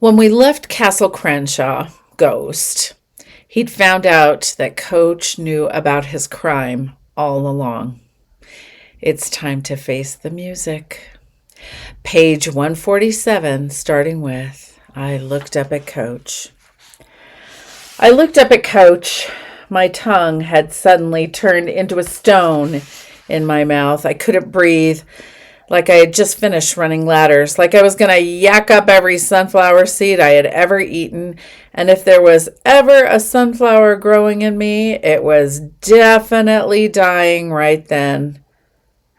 When we left Castle Crenshaw, Ghost, he'd found out that Coach knew about his crime all along. It's time to face the music. Page 147, starting with I looked up at Coach. I looked up at Coach. My tongue had suddenly turned into a stone in my mouth. I couldn't breathe, like I had just finished running ladders, like I was going to yak up every sunflower seed I had ever eaten. And if there was ever a sunflower growing in me, it was definitely dying right then.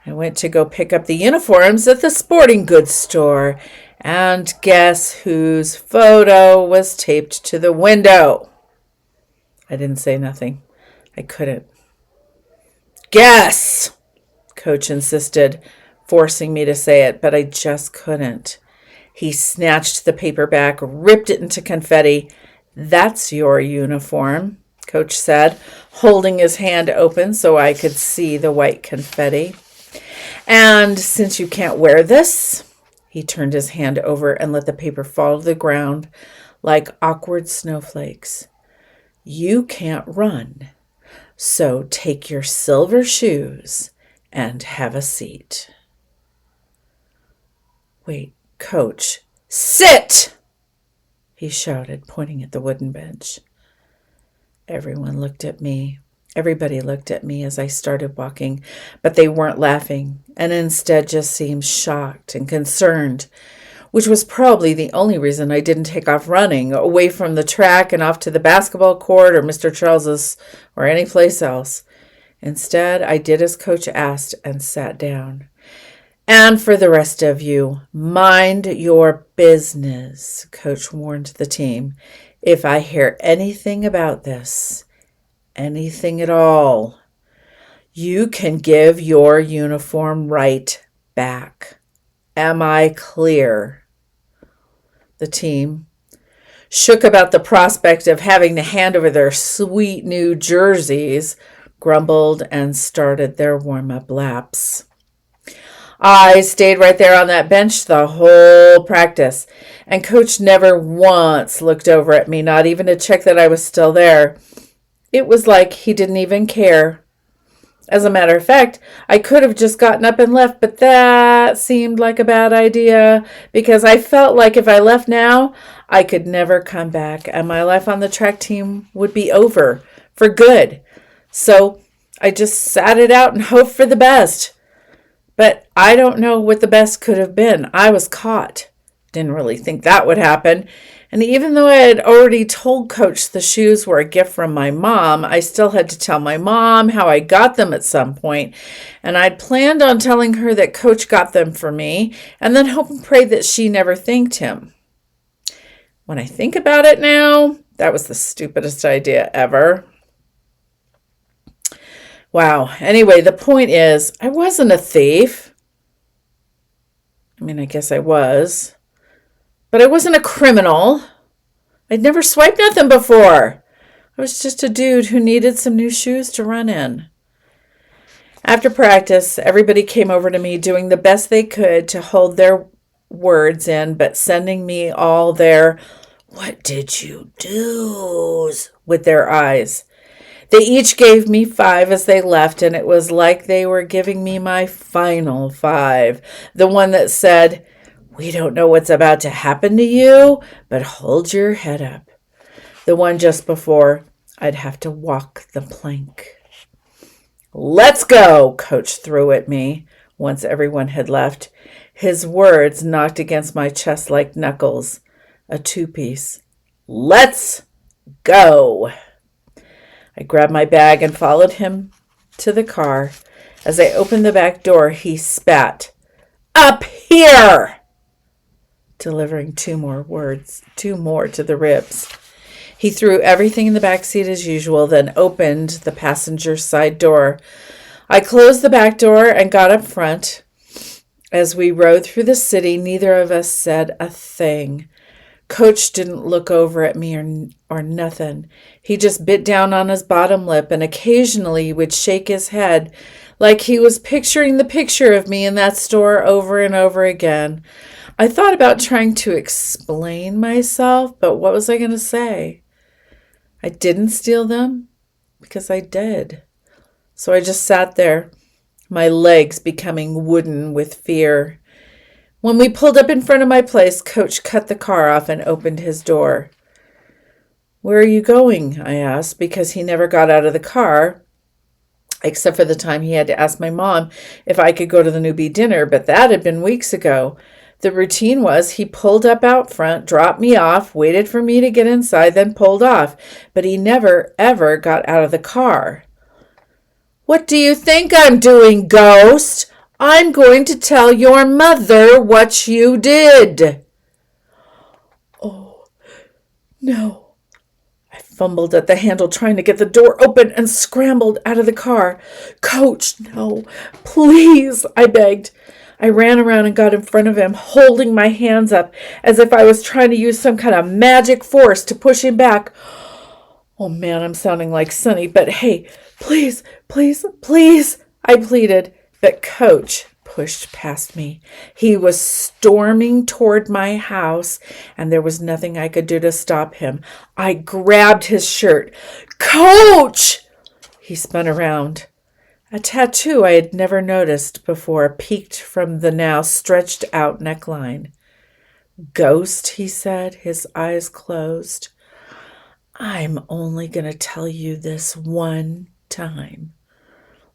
I went to go pick up the uniforms at the sporting goods store, and guess whose photo was taped to the window? I didn't say nothing. I couldn't. Guess, Coach insisted, forcing me to say it, but I just couldn't. He snatched the paper back, ripped it into confetti. That's your uniform, Coach said, holding his hand open so I could see the white confetti. And since you can't wear this, he turned his hand over and let the paper fall to the ground like awkward snowflakes. You can't run, so take your silver shoes and have a seat. Wait, Coach, sit! He shouted, pointing at the wooden bench. Everyone looked at me. Everybody looked at me as I started walking, but they weren't laughing and instead just seemed shocked and concerned, which was probably the only reason I didn't take off running away from the track and off to the basketball court or Mr. Charles's or any place else. Instead, I did as Coach asked and sat down. And for the rest of you, mind your business, Coach warned the team. If I hear anything about this, anything at all, you can give your uniform right back. Am I clear? The team shook about the prospect of having to hand over their sweet new jerseys, grumbled, and started their warm-up laps. I stayed right there on that bench the whole practice, and Coach never once looked over at me, not even to check that I was still there. It was like he didn't even care. As a matter of fact, I could have just gotten up and left, but that seemed like a bad idea because I felt like if I left now, I could never come back and my life on the track team would be over for good. So I just sat it out and hoped for the best. But I don't know what the best could have been. I was caught. Didn't really think that would happen. And even though I had already told Coach the shoes were a gift from my mom, I still had to tell my mom how I got them at some point. And I'd planned on telling her that Coach got them for me and then hope and pray that she never thanked him. When I think about it now, that was the stupidest idea ever. Wow. Anyway, the point is, I wasn't a thief. I guess I was. But I wasn't a criminal. I'd never swiped nothing before. I was just a dude who needed some new shoes to run in. After practice, everybody came over to me doing the best they could to hold their words in, but sending me all their, "What did you do?" with their eyes. They each gave me 5 as they left, and it was like they were giving me my final 5. The one that said, "We don't know what's about to happen to you, but hold your head up." The one just before, "I'd have to walk the plank." "Let's go," Coach threw at me once everyone had left. His words knocked against my chest like knuckles. A 2-piece. "Let's go." I grabbed my bag and followed him to the car. As I opened the back door, he spat, "Up here!" delivering 2 more to the ribs. He threw everything in the back seat as usual, then opened the passenger side door. I closed the back door and got up front. As we rode through the city, neither of us said a thing. Coach didn't look over at me or nothing. He just bit down on his bottom lip and occasionally would shake his head like he was picturing the picture of me in that store over and over again. I thought about trying to explain myself, but what was I going to say? I didn't steal them because I did. So I just sat there, my legs becoming wooden with fear. When we pulled up in front of my place, Coach cut the car off and opened his door. "Where are you going?" I asked, because he never got out of the car, except for the time he had to ask my mom if I could go to the newbie dinner, but that had been weeks ago. The routine was he pulled up out front, dropped me off, waited for me to get inside, then pulled off, but he never, ever got out of the car. "What do you think I'm doing, Ghost? I'm going to tell your mother what you did." "Oh, no." I fumbled at the handle, trying to get the door open, and scrambled out of the car. "Coach, no, please," I begged. I ran around and got in front of him, holding my hands up as if I was trying to use some kind of magic force to push him back. "Oh man, I'm sounding like Sonny, but hey, please, please, please," I pleaded. But Coach pushed past me. He was storming toward my house, and there was nothing I could do to stop him. I grabbed his shirt. "Coach!" He spun around. A tattoo I had never noticed before peeked from the now stretched out neckline. "Ghost," he said, his eyes closed. "I'm only going to tell you this one time.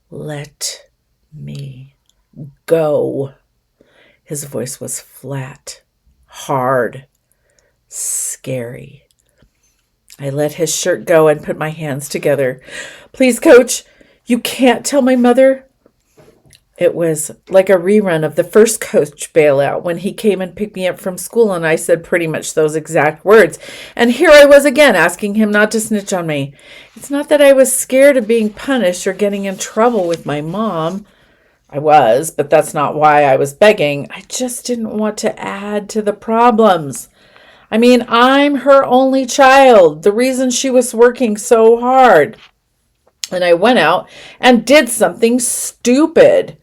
Let me go." His voice was flat, hard, scary. I let his shirt go and put my hands together. "Please, Coach, you can't tell my mother." It was like a rerun of the first Coach bailout when he came and picked me up from school, and I said pretty much those exact words. And here I was again asking him not to snitch on me. It's not that I was scared of being punished or getting in trouble with my mom. I was, but that's not why I was begging. I just didn't want to add to the problems. I mean, I'm her only child, the reason she was working so hard. And I went out and did something stupid.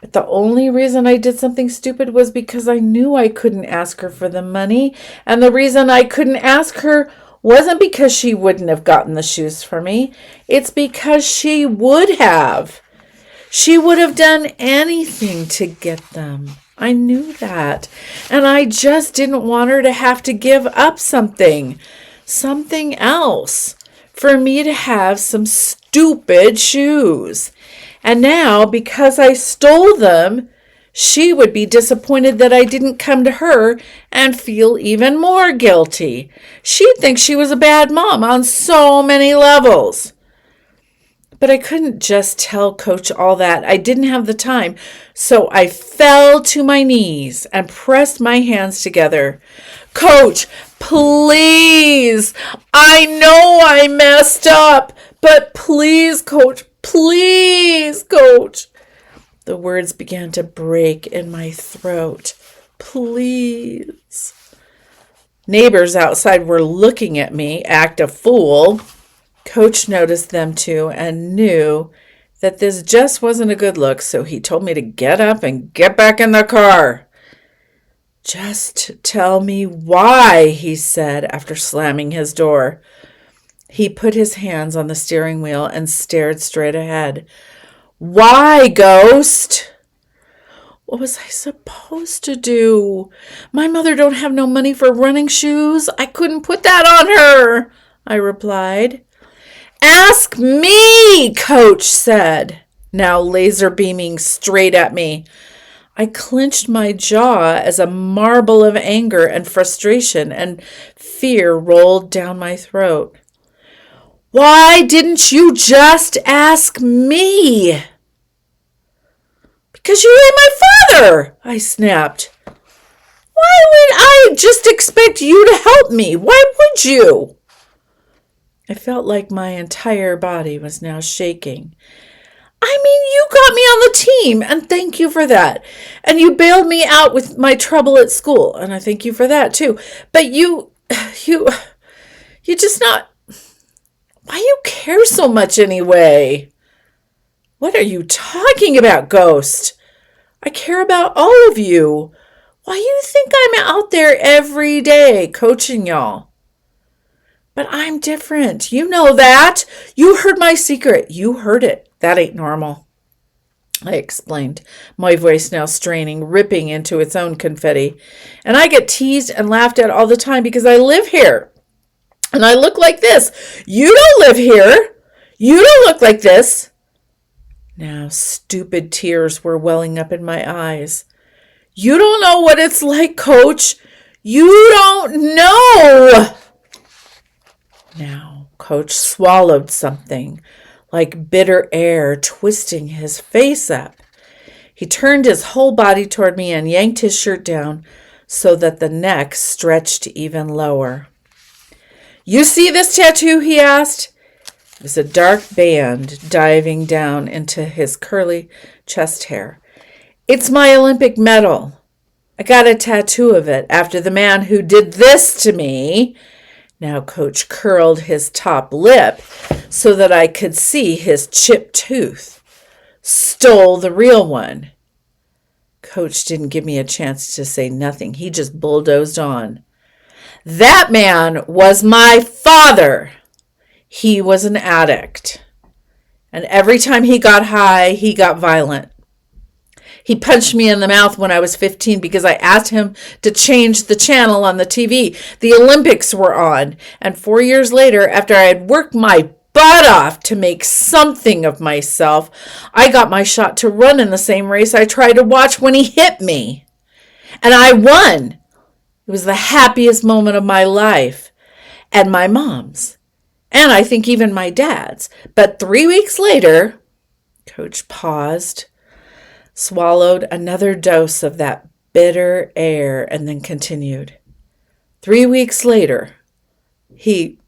But the only reason I did something stupid was because I knew I couldn't ask her for the money. And the reason I couldn't ask her wasn't because she wouldn't have gotten the shoes for me. It's because she would have. She would have done anything to get them. I knew that. And I just didn't want her to have to give up something else, for me to have some stupid shoes. And now, because I stole them, she would be disappointed that I didn't come to her and feel even more guilty. She'd think she was a bad mom on so many levels. But I couldn't just tell Coach all that. I didn't have the time. So I fell to my knees and pressed my hands together. "Coach, please. I know I messed up, but please, Coach, please, Coach." The words began to break in my throat. "Please." Neighbors outside were looking at me act a fool. Coach noticed them too and knew that this just wasn't a good look, so he told me to get up and get back in the car. "Just tell me why," he said after slamming his door. He put his hands on the steering wheel and stared straight ahead. "Why, Ghost?" What was I supposed to do? My mother don't have no money for running shoes. I couldn't put that on her, I replied. "Ask me," Coach said, now laser beaming straight at me. I clenched my jaw as a marble of anger and frustration and fear rolled down my throat. "Why didn't you just ask me?" "Because you ain't my father," I snapped. "Why would I just expect you to help me? Why would you?" I felt like my entire body was now shaking. "I mean, you got me on the team, and thank you for that. And you bailed me out with my trouble at school, and I thank you for that too. But you just not... Why you care so much anyway?" "What are you talking about, Ghost? I care about all of you. Why you think I'm out there every day coaching y'all? But I'm different. You know that. You heard my secret. You heard it. That ain't normal, I explained, my voice now straining, ripping into its own confetti. And I get teased and laughed at all the time because I live here. And I look like this. You don't live here. You don't look like this. Now stupid tears were welling up in my eyes. You don't know what it's like, Coach. You don't know. Now, Coach swallowed something like bitter air, twisting his face up. He turned his whole body toward me and yanked his shirt down so that the neck stretched even lower. You see this tattoo? He asked. It was a dark band diving down into his curly chest hair. It's my Olympic medal. I got a tattoo of it after the man who did this to me. Now Coach curled his top lip so that I could see his chipped tooth. Stole the real one. Coach didn't give me a chance to say nothing. He just bulldozed on. That man was my father. He was an addict. And every time he got high, he got violent. He punched me in the mouth when I was 15 because I asked him to change the channel on the TV. The Olympics were on. And 4 years later, after I had worked my butt off to make something of myself, I got my shot to run in the same race I tried to watch when he hit me. And I won. It was the happiest moment of my life. And my mom's. And I think even my dad's. But 3 weeks later, Coach paused, swallowed another dose of that bitter air, and then continued. 3 weeks later, he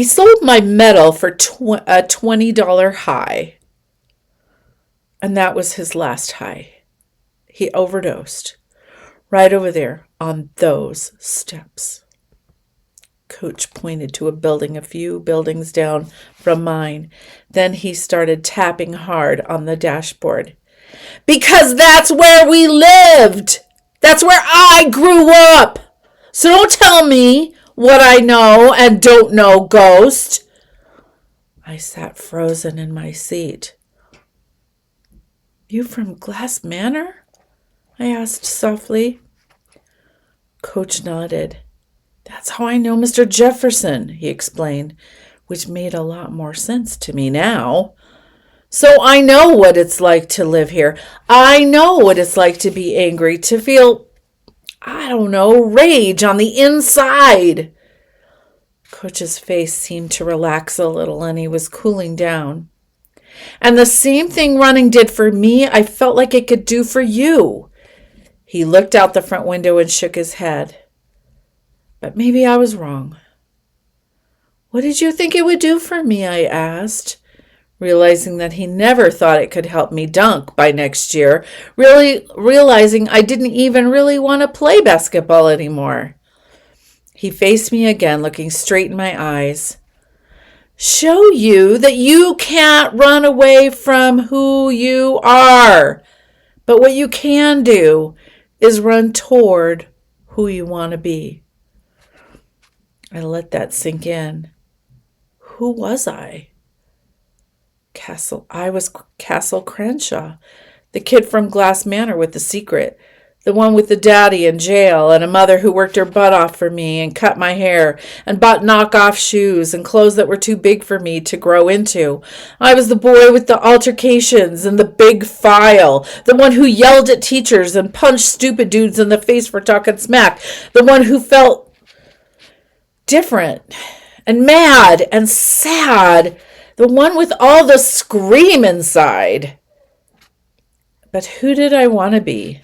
sold my medal for a $20 high. And that was his last high. He overdosed right over there on those steps. Coach pointed to a building a few buildings down from mine. Then he started tapping hard on the dashboard. Because that's where we lived. That's where I grew up. So don't tell me what I know and don't know, Ghost. I sat frozen in my seat. You from Glass Manor? I asked softly. Coach nodded. That's how I know Mr. Jefferson, he explained, which made a lot more sense to me now. So I know what it's like to live here. I know what it's like to be angry, to feel, rage on the inside. Coach's face seemed to relax a little and he was cooling down. And the same thing running did for me, I felt like it could do for you. He looked out the front window and shook his head. But maybe I was wrong. What did you think it would do for me? I asked, realizing that he never thought it could help me dunk by next year, really realizing I didn't even really want to play basketball anymore. He faced me again, looking straight in my eyes. Show you that you can't run away from who you are. But what you can do is run toward who you want to be. I let that sink in. Who was I? I was Castle Crenshaw, the kid from Glass Manor with the secret, the one with the daddy in jail and a mother who worked her butt off for me and cut my hair and bought knockoff shoes and clothes that were too big for me to grow into. I was the boy with the altercations and the big file, the one who yelled at teachers and punched stupid dudes in the face for talking smack, the one who felt different and mad and sad, the one with all the scream inside. But who did I want to be?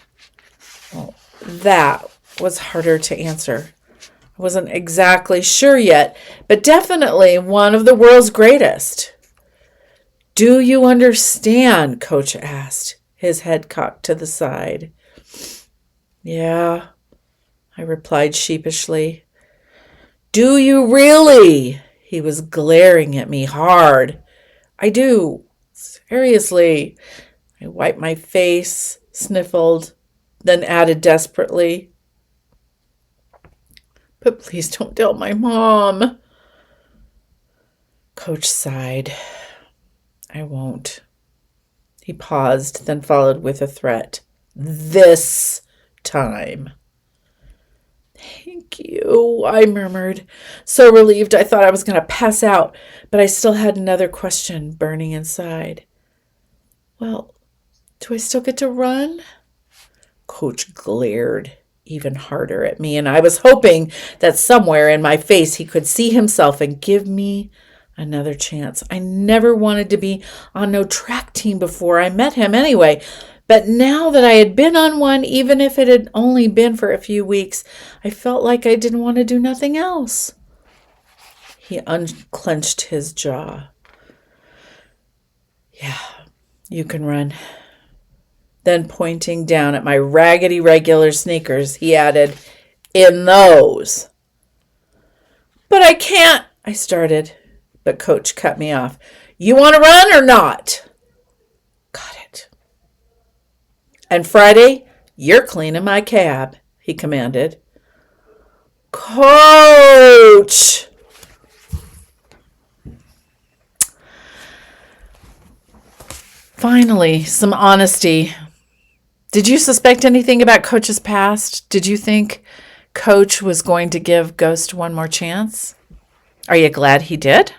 Well, that was harder to answer. I wasn't exactly sure yet, but definitely one of the world's greatest. Do you understand? Coach asked, his head cocked to the side. Yeah, I replied sheepishly. Do you really? He was glaring at me hard. I do. Seriously. I wiped my face, sniffled, then added desperately, but please don't tell my mom. Coach sighed. I won't. He paused, then followed with a threat. This time. Thank you, I murmured, so relieved I thought I was going to pass out, but I still had another question burning inside. Well, do I still get to run? Coach glared even harder at me, and I was hoping that somewhere in my face he could see himself and give me another chance. I never wanted to be on no track team before I met him anyway, but now that I had been on one, even if it had only been for a few weeks, I felt like I didn't want to do nothing else. He unclenched his jaw. Yeah, you can run. Then pointing down at my raggedy regular sneakers, he added, in those. But I can't, I started, but Coach cut me off. You want to run or not? Got it. And Friday, you're cleaning my cab, he commanded. Coach! Finally, some honesty. Did you suspect anything about Coach's past? Did you think Coach was going to give Ghost one more chance? Are you glad he did?